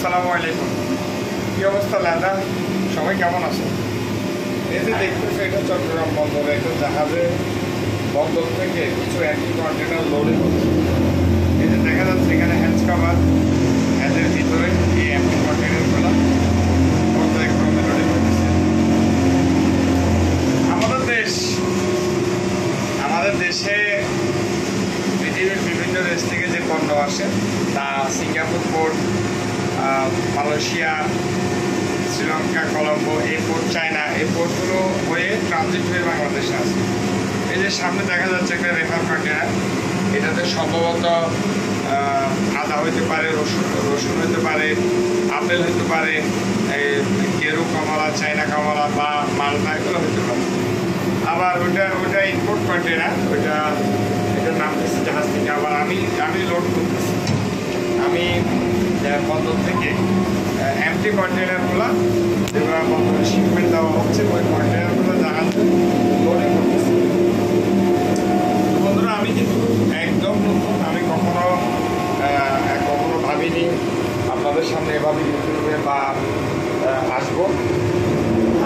আসসালামু আলাইকুম। কি অবস্থা দাদা, সবাই কেমন আছে? এই যে দেখতেছে, এটা চট্টগ্রাম বন্দরে একটা জাহাজে বন্দর থেকে কিছু অ্যান্টি কন্টেনার লোডে হচ্ছে। এই যে দেখা যাচ্ছে এখানে হ্যান্ডস কাভার, হ্যান্ডের ভিতরে এই অ্যান্টি কন্টেনারগুলো পর্যায়ক্রমে লোডে হচ্ছে। আমাদের দেশে পৃথিবীর বিভিন্ন দেশ থেকে যে পণ্য আসে তা Singapore port, Malaysia, Sri Lanka, Colombo, এই পোর্ট, চায়না, এই পোর্টগুলো হয়ে ট্রানজিট হয়ে বাংলাদেশে আসে। এই যে সামনে দেখা যাচ্ছে একটা রেফার কন্টেনার, এটাতে সম্ভবত আদা হইতে পারে, রসুন হইতে পারে, আপেল হইতে পারে, কেরু কমলা, চায়না কমলা বা মালটা, এগুলো হইতে পারে। আবার ওইটা ইম্পোর্ট কন্টেনার, এটার নাম দিচ্ছে জাহাজ থেকে। আবার আমি লোড করতেছি, আমি বন্দর থেকে এমটি কন্টেনারগুলো, যেগুলো বন্দরে শিপমেন্ট দেওয়া হচ্ছে, ওই কন্টেনারগুলো জাহাজে লোডে করতেছি। বন্ধুরা, আমি কিন্তু একদম নতুন, আমি কখনো ভাবিনি আপনাদের সামনে এভাবে ইউটিউবে বা আসবো।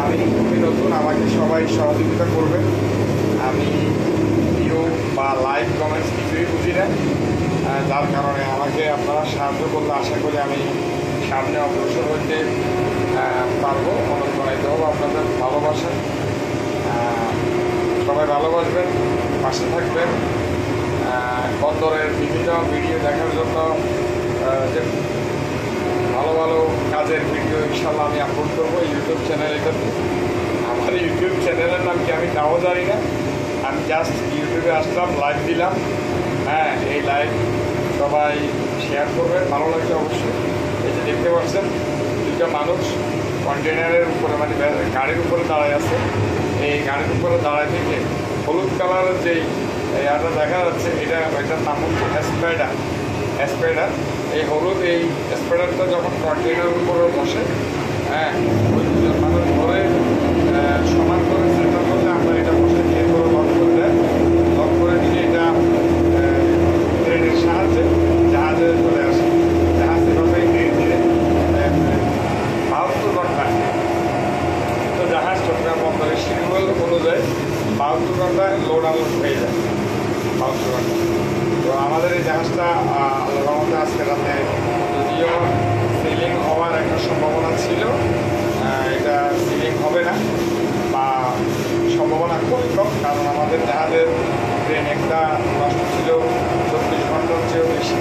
আমি খুবই নতুন, আমাকে সবাই সহযোগিতা করবে। আমি ভিডিও বা লাইভ কমেন্টস কিছুই বুঝি না, যার কারণে আমাকে আপনারা সাহায্য করলে আশা করি আমি সামনে অগ্রসর হইতে পারবো। মনে করাইতে হবে আপনাদের ভালোবাসা, সবাই ভালোবাসবেন, পাশে থাকবেন। বন্দরের বিভিন্ন ভিডিও দেখার জন্য যে ভালো ভালো কাজের ভিডিও ইনশাল্লাহ আমি আপলোড করবো ইউটিউব চ্যানেলটাতে। আমার ইউটিউব চ্যানেলের নাম কি আমি তাও জানি না, আমি জাস্ট ইউটিউবে আসলাম, লাইভ দিলাম। এই লাইভ সবাই শেয়ার করবেন, ভালো লাগছে অবশ্যই। এই যে দেখতে পাচ্ছেন দুইটা মানুষ কন্টেনারের উপরে, মানে গাড়ির উপরে দাঁড়ায় আছে। এই গাড়ির উপরে দাঁড়ায় থেকে হলুদ কালারের যেই এটা দেখা যাচ্ছে, এটার নাম হচ্ছে স্প্রেডার। এই হলুদ এই স্প্রেডারটা যখন কন্টেনারের উপরে বসে, ওই দুজন মানুষ ধরে সমান করে সেটা করলে আমরা এটা বসে দিয়ে করে লক করে দিলে এটা ট্রেনের সাহায্যে জাহাজে চলে আসে। জাহাজ এভাবে ধীরে ধীরে 72 ঘন্টা, তো জাহাজ চট্টগ্রাম বন্দরের শিডিউল অনুযায়ী 72 ঘন্টায় লোড আনলোড হয়ে যায়। 72 ঘন্টা। তো আমাদের এই জাহাজটা রহমতে আজকে রাতে যদিও সিলিং হওয়ার একটা সম্ভাবনা ছিল, এটা সিলিং হবে না বা সম্ভাবনা খুবই কম, কারণ আমাদের জাহাজের ট্রেন একটা নষ্ট ছিল 24 ঘন্টার চেয়েও বেশি।